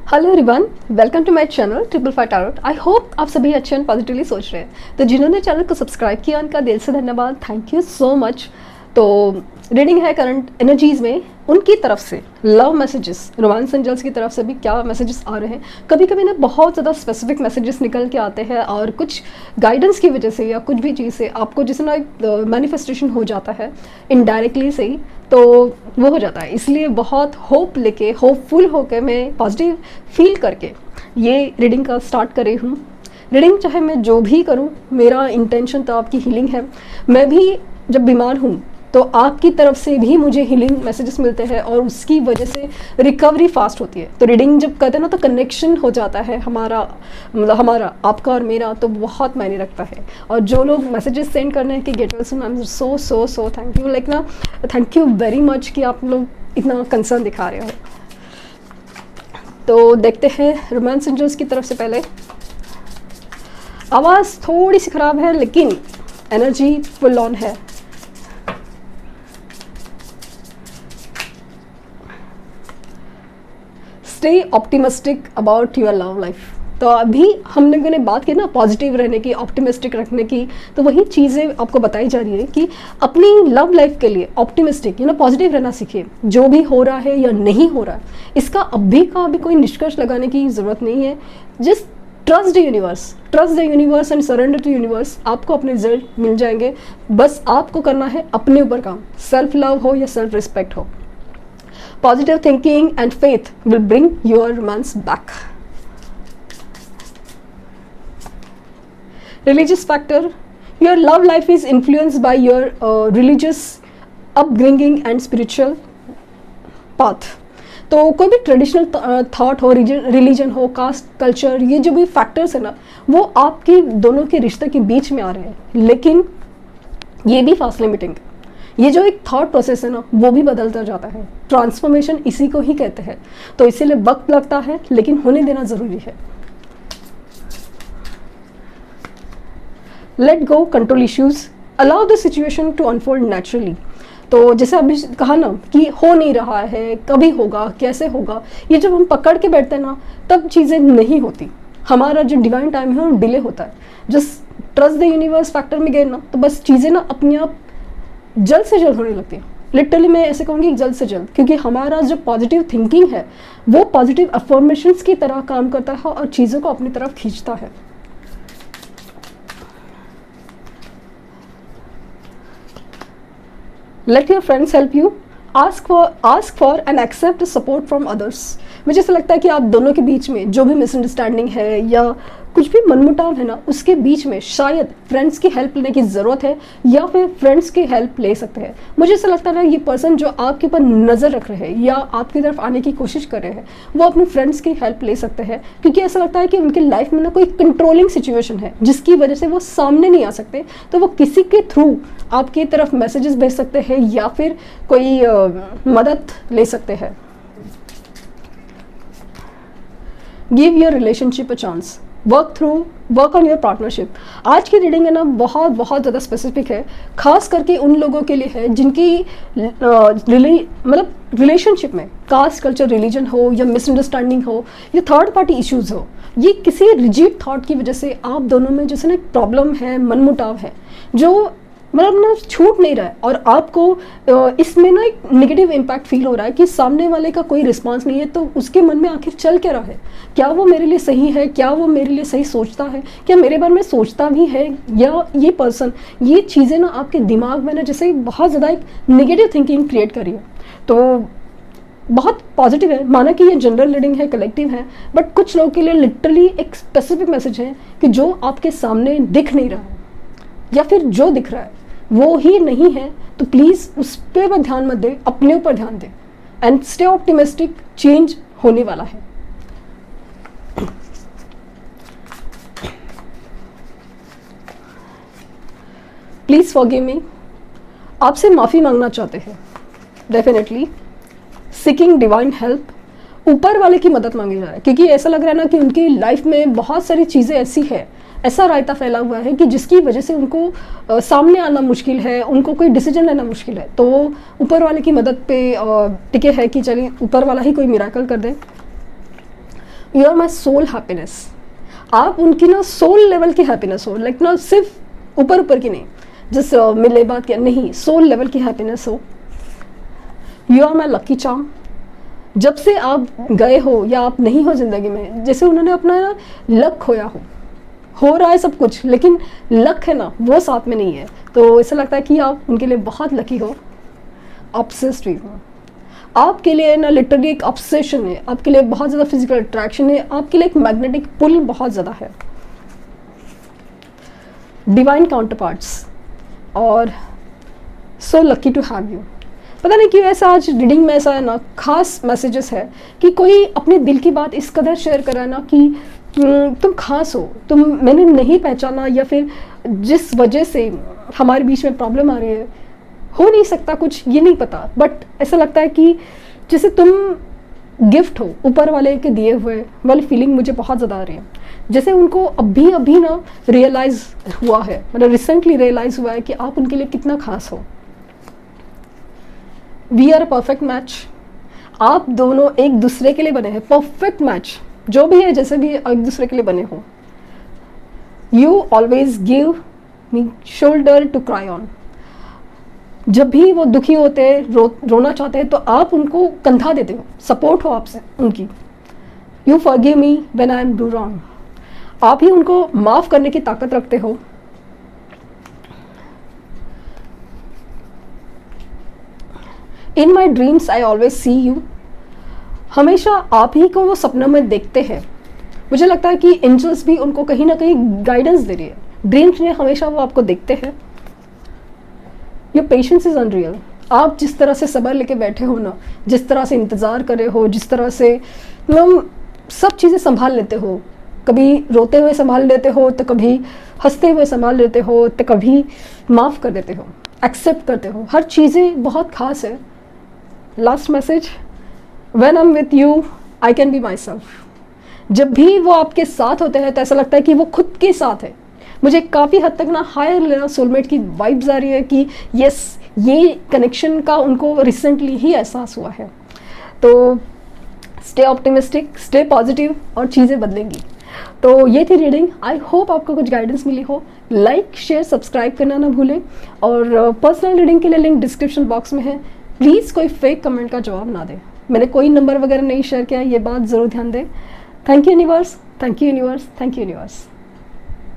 Hello everyone, welcome to my channel triple five tarot. I hope आप सभी अच्छे and positively सोच रहे हैं। तो जिन्होंने चैनल को सब्सक्राइब किया उनका दिल से धन्यवाद, थैंक यू सो मच। तो रीडिंग है करंट एनर्जीज में, उनकी तरफ से लव मैसेजेस, रोमांस एंजल्स की तरफ से भी क्या मैसेजेस आ रहे हैं। कभी कभी ना बहुत ज़्यादा स्पेसिफिक मैसेजेस निकल के आते हैं और कुछ गाइडेंस की वजह से या कुछ भी चीज़ से आपको जिस ना मैनिफेस्टेशन हो जाता है इनडायरेक्टली से ही, तो वो हो जाता है। इसलिए बहुत होप लेके, होपफुल होकर, मैं पॉजिटिव फील करके ये रीडिंग का स्टार्ट कर रही हूँ। रीडिंग चाहे मैं जो भी करूँ, मेरा इंटेंशन तो आपकी हीलिंग है। मैं भी जब बीमार हूँ तो आपकी तरफ से भी मुझे हीलिंग मैसेजेस मिलते हैं और उसकी वजह से रिकवरी फास्ट होती है। तो रीडिंग जब करते हैं ना तो कनेक्शन हो जाता है हमारा, मतलब हमारा, आपका और मेरा, तो बहुत मायने रखता है। और जो लोग मैसेजेस सेंड करने हैं कि get well soon, I am so so so thank you, like ना थैंक यू वेरी मच कि आप लोग इतना कंसर्न दिखा रहे हो। तो देखते हैं रोमांस एंजल्स की तरफ से। पहले आवाज़ थोड़ी सी ख़राब है लेकिन एनर्जी फुल ऑन है। Stay optimistic about your love life. तो अभी हम लोगों ने बात की ना पॉजिटिव रहने की, ऑप्टिमिस्टिक रखने की, तो वही चीज़ें आपको बताई जा रही है कि अपनी लव लाइफ के लिए ऑप्टिमिस्टिक पॉजिटिव रहना सीखिए। जो भी हो रहा है या नहीं हो रहा है, इसका अभी का अभी कोई निष्कर्ष लगाने की ज़रूरत नहीं है। Just trust the universe and surrender to universe. आपको अपने रिजल्ट मिल जाएंगे। बस आपको करना है अपने ऊपर काम, सेल्फ लव हो या सेल्फ रिस्पेक्ट हो। Positive thinking and faith will bring your romance back. Religious factor. Your love life is influenced by your religious upbringing and spiritual path. तो कोई भी ट्रेडिशनल थॉट हो, रिलीजन हो, कास्ट, कल्चर, ये जो भी फैक्टर्स है ना, वो आपके दोनों के रिश्ते के बीच में आ रहे हैं। लेकिन ये भी फास्ट लिमिटिंग, ये जो एक थॉट प्रोसेस है ना, वो भी बदलता जाता है। ट्रांसफॉर्मेशन इसी को ही कहते हैं। तो इसीलिए वक्त लगता है लेकिन होने देना ज़रूरी है। Let go control issues, allow the situation to unfold naturally. तो जैसे अभी कहा ना कि हो नहीं रहा है, कभी होगा, कैसे होगा, ये जब हम पकड़ के बैठते हैं ना तब चीज़ें नहीं होती। हमारा जो डिवाइन टाइम है वो डिले होता है। Just trust the universe factor में गए ना तो बस चीज़ें ना अपने आप जल्द से जल्द होने लगती है। लिटरली मैं ऐसे कहूँगी जल्द से जल्द, क्योंकि हमारा जो पॉजिटिव थिंकिंग है वो पॉजिटिव अफर्मेशंस की तरह काम करता है और चीज़ों को अपनी तरफ खींचता है। Let your friends help you, ask for and accept support from others. मुझे ऐसा लगता है कि आप दोनों के बीच में जो भी मिसअंडरस्टैंडिंग है या कुछ भी मनमुटाव है ना, उसके बीच में शायद फ्रेंड्स की हेल्प लेने की ज़रूरत है या फिर फ्रेंड्स की हेल्प ले सकते हैं। मुझे ऐसा लगता है ना, ये पर्सन जो आपके ऊपर नज़र रख रहे हैं या आपकी तरफ आने की कोशिश कर रहे हैं, वो अपने फ्रेंड्स की हेल्प ले सकते हैं। क्योंकि ऐसा लगता है कि उनके लाइफ में ना कोई कंट्रोलिंग सिचुएशन है जिसकी वजह से वो सामने नहीं आ सकते, तो वो किसी के थ्रू आपकी तरफ मैसेजेस भेज सकते हैं या फिर कोई मदद ले सकते हैं। Give your relationship a chance, work on your partnership. आज की रीडिंग है ना बहुत ज़्यादा स्पेसिफिक है, खास करके उन लोगों के लिए है जिनकी मतलब रिलेशनशिप में कास्ट, कल्चर, रिलीजन हो या मिसअंडरस्टैंडिंग हो या थर्ड पार्टी इश्यूज हो। ये किसी रिजिड थॉट की वजह से आप दोनों में जैसे ना एक प्रॉब्लम है, मनमुटाव है, जो मतलब ना छूट नहीं रहा है और आपको इसमें ना एक नेगेटिव इम्पैक्ट फील हो रहा है कि सामने वाले का कोई रिस्पांस नहीं है। तो उसके मन में आखिर चल क्या रहा है? क्या वो मेरे लिए सही है? क्या वो मेरे लिए सही सोचता है? क्या मेरे बारे में सोचता भी है? या ये पर्सन, ये चीज़ें ना आपके दिमाग में ना जैसे बहुत ज़्यादा एक नेगेटिव थिंकिंग क्रिएट करी है। तो बहुत पॉजिटिव है, माना कि ये जनरल रीडिंग है, कलेक्टिव है, बट कुछ लोगों के लिए लिटरली एक स्पेसिफिक मैसेज है कि जो आपके सामने दिख नहीं रहा है या फिर जो दिख रहा है वो ही नहीं है, तो प्लीज़ उस पर ध्यान मत दें, अपने ऊपर ध्यान दें एंड स्टे ऑप्टिमिस्टिक। चेंज होने वाला है। प्लीज़ फॉरगिव मी, आपसे माफ़ी मांगना चाहते हैं डेफिनेटली। सीकिंग डिवाइन हेल्प, ऊपर वाले की मदद मांगी जा रहा है क्योंकि ऐसा लग रहा है ना कि उनकी लाइफ में बहुत सारी चीज़ें ऐसी है, ऐसा रायता फैला हुआ है कि जिसकी वजह से उनको सामने आना मुश्किल है, उनको कोई डिसीजन लेना मुश्किल है। तो वो ऊपर वाले की मदद पे टिके है कि चलिए ऊपर वाला ही कोई मिराकल कर दे। You are my soul happiness. आप उनकी ना सोल लेवल की हैप्पीनेस हो, लाइक ना सिर्फ ऊपर ऊपर की नहीं, जिस मिले बात क्या नहीं, सोल लेवल की हैप्पीनेस हो। You are my lucky charm. जब से आप गए हो या आप नहीं हो ज़िंदगी में, जैसे उन्होंने अपना ना लक खोया हो रहा है सब कुछ, लेकिन लक है ना वो साथ में नहीं है, तो ऐसा लगता है कि आप उनके लिए बहुत लकी हो। ऑब्सेस्ड भी हो, आपके लिए ना लिटरली एक ऑब्सेशन है, आपके लिए बहुत ज़्यादा फिजिकल अट्रैक्शन है, आपके लिए एक मैग्नेटिक पुल बहुत ज़्यादा है। डिवाइन काउंटर पार्ट्स और so lucky to have you. पता नहीं क्यों ऐसा आज रीडिंग में ऐसा है ना, खास मैसेजेस है कि कोई अपने दिल की बात इस कदर शेयर करा ना कि तुम खास हो, तुम मैंने नहीं पहचाना, या फिर जिस वजह से हमारे बीच में प्रॉब्लम आ रही है, हो नहीं सकता कुछ, ये नहीं पता, बट ऐसा लगता है कि जैसे तुम गिफ्ट हो ऊपर वाले के दिए हुए वाली फीलिंग मुझे बहुत ज़्यादा आ रही है। जैसे उनको अभी अभी ना रियलाइज़ हुआ है, मतलब रिसेंटली रियलाइज़ हुआ है कि आप उनके लिए कितना खास हो। We are a perfect match. आप दोनों एक दूसरे के लिए बने हैं, परफेक्ट मैच, जो भी है जैसे भी एक दूसरे के लिए बने हो। You always give me shoulder to cry on. जब भी वो दुखी होते हैं, रोना चाहते हैं, तो आप उनको कंधा देते हो, सपोर्ट हो आपसे उनकी। You forgive me when I am do wrong. आप ही उनको माफ़ करने की ताकत रखते हो। In my dreams I always see you. हमेशा आप ही को वो सपनों में देखते हैं। मुझे लगता है कि एंजल्स भी उनको कहीं ना कहीं गाइडेंस दे रही है, ड्रीम्स में हमेशा वो आपको देखते हैं। Your patience is unreal. आप जिस तरह से सब्र लेके बैठे हो ना, जिस तरह से इंतज़ार करे हो, जिस तरह से मतलब सब चीज़ें संभाल लेते हो, कभी रोते हुए संभाल लेते हो, तो कभी हंसते हुए संभाल लेते हो, तो कभी माफ़ कर देते हो, एक्सेप्ट करते हो, हर चीज़ें बहुत खास है। Last message, when I am with you I can be my self. जब भी वो आपके साथ होते हैं तो ऐसा लगता है कि वो खुद के साथ है। मुझे काफ़ी हद तक ना हायर लेवल सोलमेट की वाइब्स आ रही है कि यस, ये कनेक्शन का उनको रिसेंटली ही एहसास हुआ है। तो स्टे ऑप्टिमिस्टिक, स्टे पॉजिटिव, और चीज़ें बदलेंगी। तो ये थी रीडिंग। आई होप आपको कुछ गाइडेंस मिली हो। लाइक, शेयर, सब्सक्राइब करना ना भूलें, और पर्सनल रीडिंग के लिए लिंक डिस्क्रिप्शन बॉक्स में है। प्लीज़ कोई फेक कमेंट का जवाब ना दें। मैंने कोई नंबर वगैरह नहीं शेयर किया, ये बात ज़रूर ध्यान दें। Thank you universe, thank you universe, thank you universe.